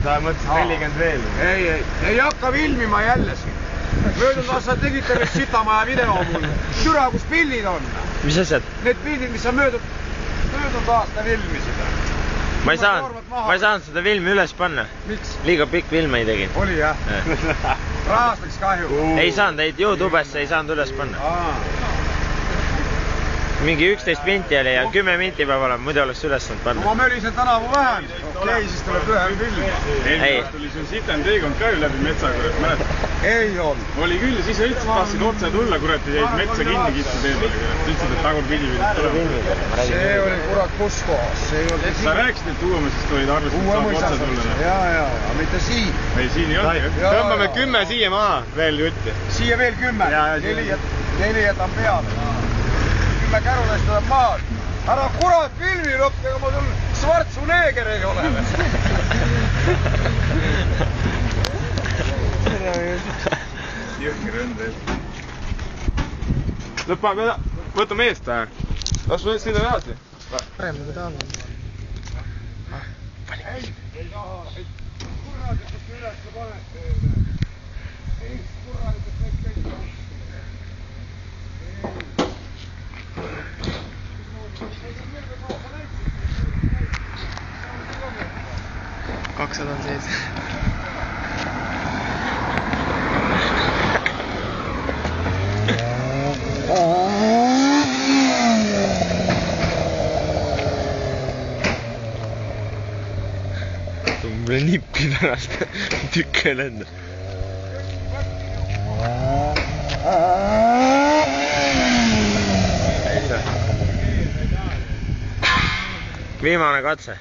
Ta mõtles 40 veel. Ei hakka filmima jälle siin. Möödunud aastal tegite veel Sitamaja video mul. Türa, kus pildid on? Mis asjad? Need pildid, mis sa möödunud aasta filmisid. Ma ei saanud seda filmi üles panna. Miks? Liiga pikk film ei tegi. Oli jah? Rahast läks kahju. Ei saanud, YouTubesse ei saanud üles panna. Mingi 11 minti oli ja 10 minti peab olema, muidu oleks üles saanud panna. Ma mölisen tänavu vähem. Okei, siis tuleb ühe film. Eelmine tuli sul sitem teekond ka ju läbi metsa, kurat, mäletad? Ei olnud. Oli küll, siis sa ütlesid, tahtsid otse tulla, kurat, ja jäid metsa kinni kittu teedele. Ütlesid, et tagurpidi pidid tulema. See oli kurat kus kohas. Sa rääkisid, et Uuemusest olid arvestanud, saab otse tulla. Jaa, mitte siin. Ei, siin ei olnud. Tõmbame 10 siia maha veel jutti. Siia veel 10. 4 jätan peale. 10 kärulest tuleb maad. Ära kurat filmi lõpp, ega ma sul Svartsu neeger ei ole. Jõhki rõnde. Lõppa, võtame eest või? Las me sõida edasi. Parem nagu ta on. Ei taha. Kurat, et kus üles panete. Ei, kurat, et kõik käib. 200 on sees. Mulle nippi pärast tükke ei lenda. Viimane katse.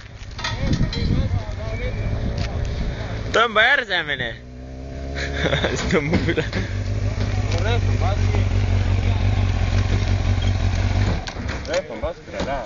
Tõmba järsemini. Siis tõmbab üle. Rehv on vastu, ei lähe.